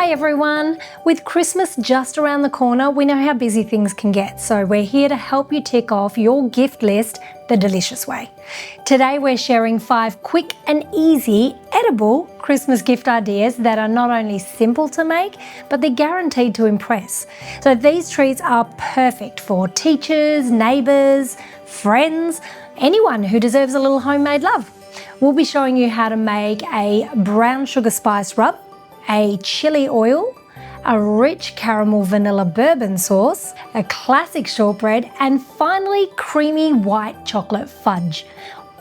Hi everyone! With Christmas just around the corner, we know how busy things can get, so we're here to help you tick off your gift list the delicious way. Today we're sharing 5 quick and easy edible Christmas gift ideas that are not only simple to make, but they're guaranteed to impress. So these treats are perfect for teachers, neighbours, friends, anyone who deserves a little homemade love. We'll be showing you how to make a brown sugar spice rub, a chili oil, a rich caramel vanilla bourbon sauce, a classic shortbread, and finally creamy white chocolate fudge.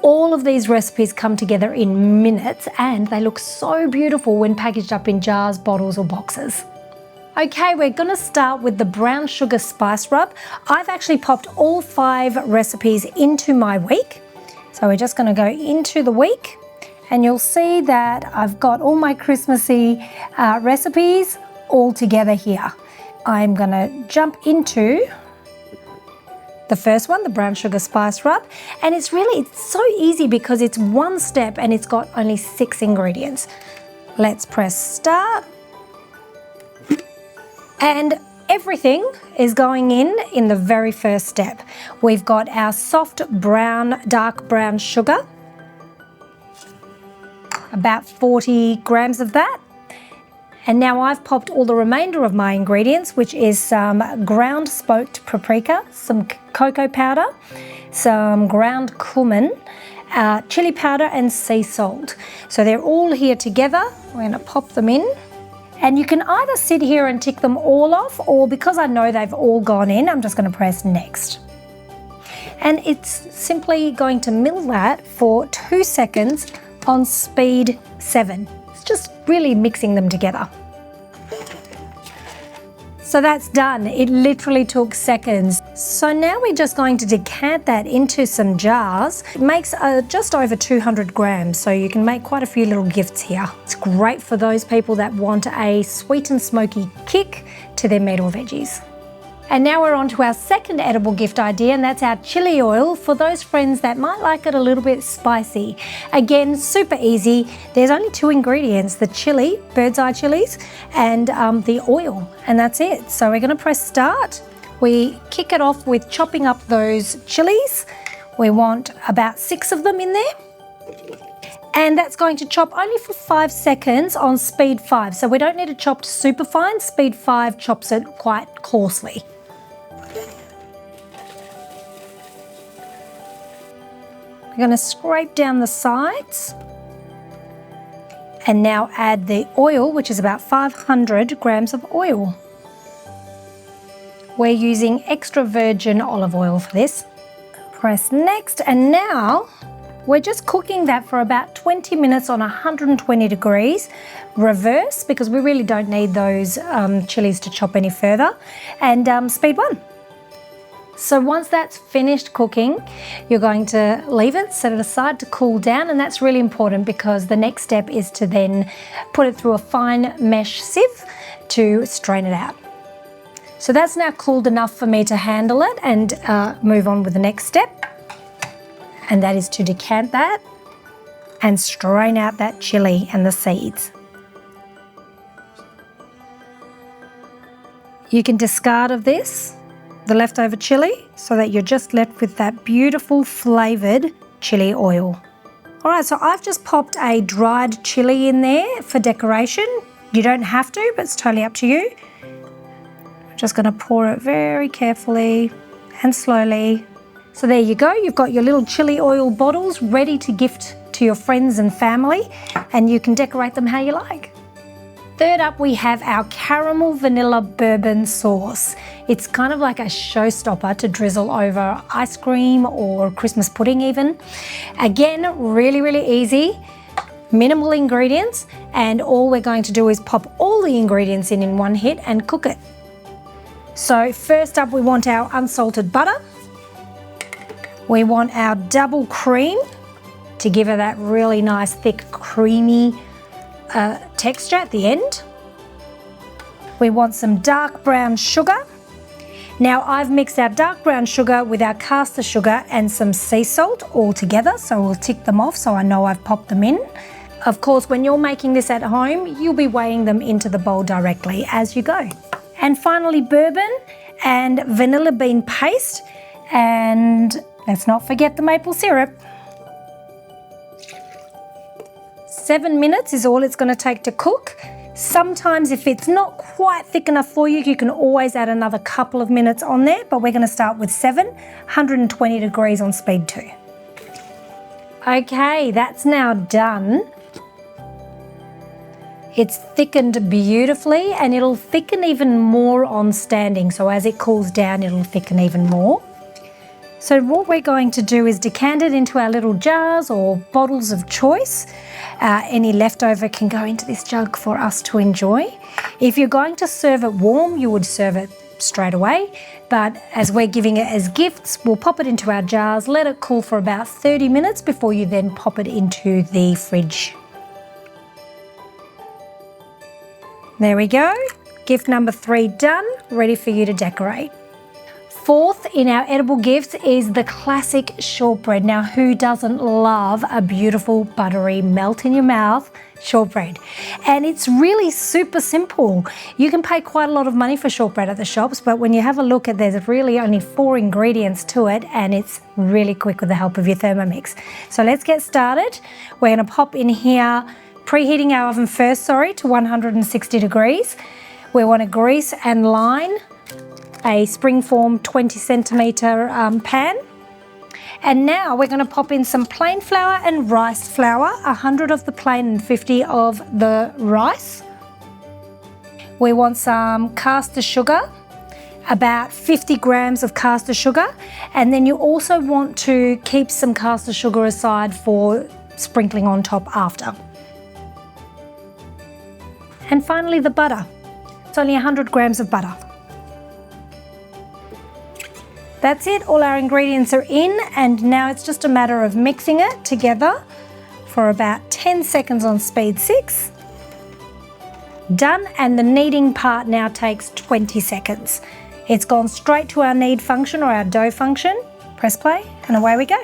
All of these recipes come together in minutes and they look so beautiful when packaged up in jars, bottles or boxes. Okay, we're going to start with the brown sugar spice rub. I've actually popped all 5 recipes into my week. So we're just going to go into the week. And you'll see that I've got all my Christmassy recipes all together here. I'm gonna jump into the first one, the brown sugar spice rub. And it's so easy because it's one step and it's got only 6 ingredients. Let's press start. And everything is going in the very first step. We've got our soft brown, dark brown sugar. About 40 grams of that. And now I've popped all the remainder of my ingredients, which is some ground smoked paprika, some cocoa powder, some ground cumin, chili powder and sea salt. So they're all here together. We're going to pop them in. And you can either sit here and tick them all off, or because I know they've all gone in, I'm just going to press next. And it's simply going to mill that for 2 seconds on speed 7. It's just really mixing them together. So that's done. It literally took seconds. So now we're just going to decant that into some jars. It makes just over 200 grams, so you can make quite a few little gifts here. It's great for those people that want a sweet and smoky kick to their meat or veggies. And now we're on to our second edible gift idea, and that's our chili oil for those friends that might like it a little bit spicy. Again, super easy. There's only 2 ingredients, the chili, bird's eye chilies, and the oil, and that's it. So we're going to press start. We kick it off with chopping up those chilies. We want about 6 of them in there. And that's going to chop only for 5 seconds on speed 5. So we don't need it chopped super fine. Speed 5 chops it quite coarsely. We're going to scrape down the sides and now add the oil, which is about 500 grams of oil. We're using extra virgin olive oil for this. Press next, and now we're just cooking that for about 20 minutes on 120 degrees. Reverse, because we really don't need those chilies to chop any further. And speed 1. So once that's finished cooking, you're going to leave it, set it aside to cool down, and that's really important because the next step is to then put it through a fine mesh sieve to strain it out. So that's now cooled enough for me to handle it and move on with the next step, and that is to decant that and strain out that chili and the seeds. You can discard of this, the leftover chili, so that you're just left with that beautiful flavoured chili oil. All right, so I've just popped a dried chili in there for decoration. You don't have to, but it's totally up to you. I'm just going to pour it very carefully and slowly. So there you go, you've got your little chili oil bottles ready to gift to your friends and family, and you can decorate them how you like. Third up, we have our caramel vanilla bourbon sauce. It's kind of like a showstopper to drizzle over ice cream or Christmas pudding even. Again, really, really easy, minimal ingredients, and all we're going to do is pop all the ingredients in one hit and cook it. So first up, we want our unsalted butter. We want our double cream to give her that really nice, thick, creamy texture at the end. We want some dark brown sugar. Now I've mixed our dark brown sugar with our caster sugar and some sea salt all together, so we'll tick them off so I know I've popped them in. Of course, when you're making this at home, you'll be weighing them into the bowl directly as you go. And finally, bourbon and vanilla bean paste, and let's not forget the maple syrup. 7 minutes is all it's going to take to cook. Sometimes if it's not quite thick enough for you, you can always add another couple of minutes on there, but we're going to start with 7, 120 degrees on speed 2. Okay, that's now done. It's thickened beautifully, and it'll thicken even more on standing. So as it cools down, it'll thicken even more. So what we're going to do is decant it into our little jars or bottles of choice. Any leftover can go into this jug for us to enjoy. If you're going to serve it warm, you would serve it straight away. But as we're giving it as gifts, we'll pop it into our jars, let it cool for about 30 minutes before you then pop it into the fridge. There we go. Gift number 3 done, ready for you to decorate. Fourth in our edible gifts is the classic shortbread. Now, who doesn't love a beautiful, buttery, melt in your mouth shortbread? And it's really super simple. You can pay quite a lot of money for shortbread at the shops, but when you have a look at, there's really only 4 ingredients to it, and it's really quick with the help of your Thermomix. So let's get started. We're going to pop in here, preheating our oven first, to 160 degrees. We want to grease and line a springform 20 centimetre pan. And now we're going to pop in some plain flour and rice flour, 100 of the plain and 50 of the rice. We want some caster sugar, about 50 grams of caster sugar, and then you also want to keep some caster sugar aside for sprinkling on top after. And finally the butter. It's only 100 grams of butter. That's it, all our ingredients are in, and now it's just a matter of mixing it together for about 10 seconds on speed 6. Done, and the kneading part now takes 20 seconds. It's gone straight to our knead function or our dough function. Press play and away we go.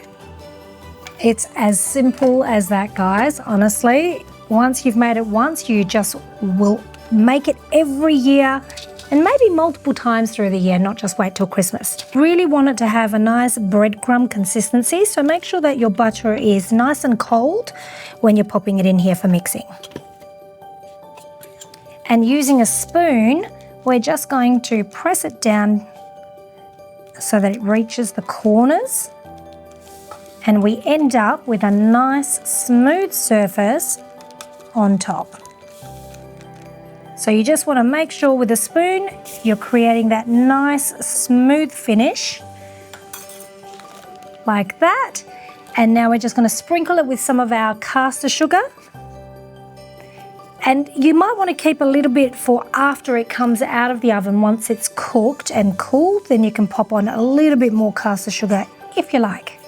It's as simple as that, guys, honestly. Once you've made it once, you just will make it every year, and maybe multiple times through the year, not just wait till Christmas. Really want it to have a nice breadcrumb consistency, so make sure that your butter is nice and cold when you're popping it in here for mixing. And using a spoon, we're just going to press it down so that it reaches the corners, and we end up with a nice smooth surface on top. So you just want to make sure with a spoon you're creating that nice smooth finish like that. And now we're just going to sprinkle it with some of our caster sugar. And you might want to keep a little bit for after it comes out of the oven. Once it's cooked and cooled, then you can pop on a little bit more caster sugar if you like.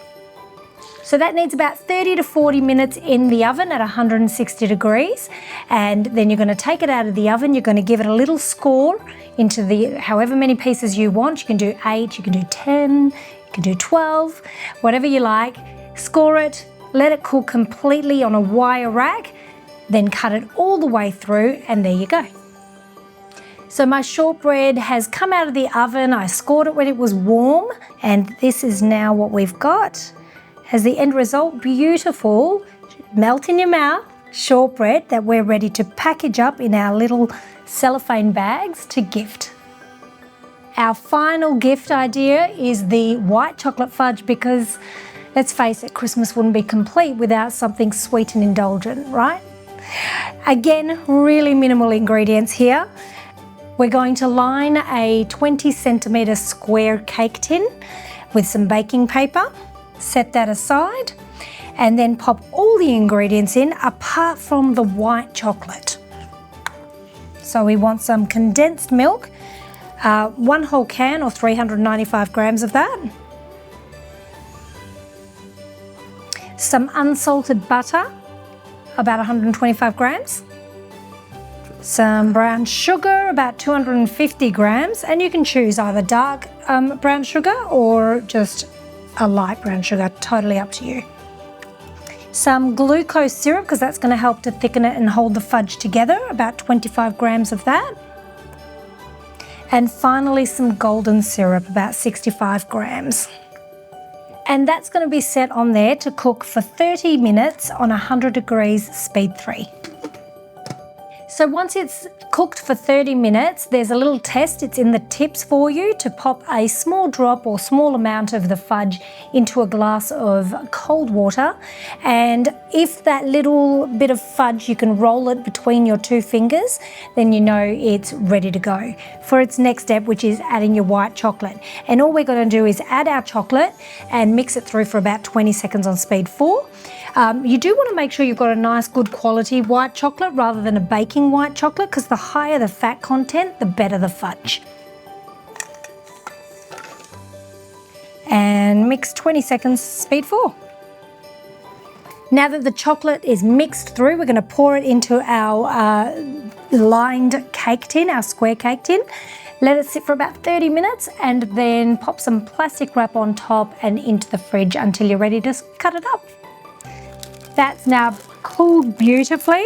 So that needs about 30 to 40 minutes in the oven at 160 degrees. And then you're going to take it out of the oven. You're going to give it a little score into the however many pieces you want. You can do 8, you can do 10, you can do 12, whatever you like. Score it, let it cool completely on a wire rack, then cut it all the way through, and there you go. So my shortbread has come out of the oven. I scored it when it was warm, and this is now what we've got. As the end result, beautiful, melt in your mouth shortbread that we're ready to package up in our little cellophane bags to gift. Our final gift idea is the white chocolate fudge, because let's face it, Christmas wouldn't be complete without something sweet and indulgent, right? Again, really minimal ingredients here. We're going to line a 20 centimetre square cake tin with some baking paper. Set that aside, and then pop all the ingredients in apart from the white chocolate. So we want some condensed milk, 1 whole can or 395 grams of that. Some unsalted butter, about 125 grams. Some brown sugar, about 250 grams, and you can choose either dark brown sugar or just a light brown sugar, totally up to you. some glucose syrup, because that's going to help to thicken it and hold the fudge together, about 25 grams of that. And finally some golden syrup, about 65 grams. And that's going to be set on there to cook for 30 minutes on 100 degrees speed 3. So once it's cooked for 30 minutes, there's a little test, it's in the tips for you, to pop a small drop or small amount of the fudge into a glass of cold water. And if that little bit of fudge, you can roll it between your 2 fingers, then you know it's ready to go for its next step, which is adding your white chocolate. And all we're going to do is add our chocolate and mix it through for about 20 seconds on speed 4. You do want to make sure you've got a nice good quality white chocolate rather than a baking white chocolate, because the higher the fat content, the better the fudge. And mix 20 seconds, speed 4. Now that the chocolate is mixed through, we're going to pour it into our lined cake tin, our square cake tin. Let it sit for about 30 minutes and then pop some plastic wrap on top and into the fridge until you're ready to cut it up. That's now cooled beautifully.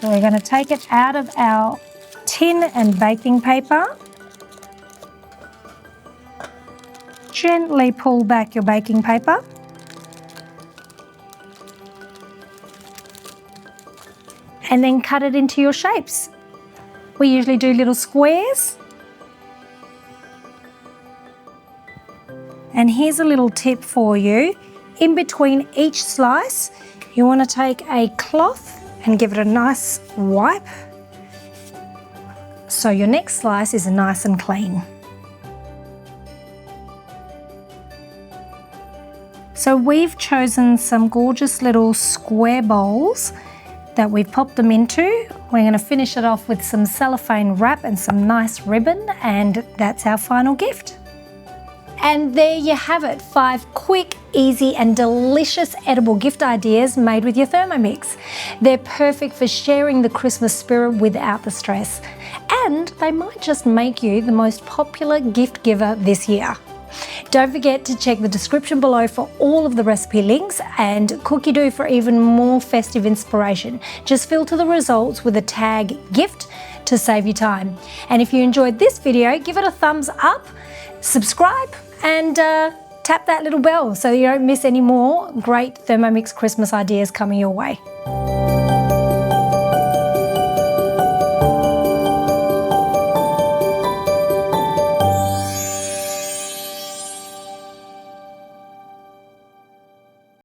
So we're going to take it out of our tin and baking paper. Gently pull back your baking paper. And then cut it into your shapes. We usually do little squares. And here's a little tip for you. In between each slice, you want to take a cloth and give it a nice wipe, so your next slice is nice and clean. So we've chosen some gorgeous little square bowls that we've popped them into. We're going to finish it off with some cellophane wrap and some nice ribbon, and that's our final gift. And there you have it, 5 quick, easy and delicious edible gift ideas made with your Thermomix. They're perfect for sharing the Christmas spirit without the stress. And they might just make you the most popular gift giver this year. Don't forget to check the description below for all of the recipe links, and Cookidoo for even more festive inspiration. Just filter the results with the tag gift to save you time. And if you enjoyed this video, give it a thumbs up, subscribe, and tap that little bell so you don't miss any more great Thermomix Christmas ideas coming your way.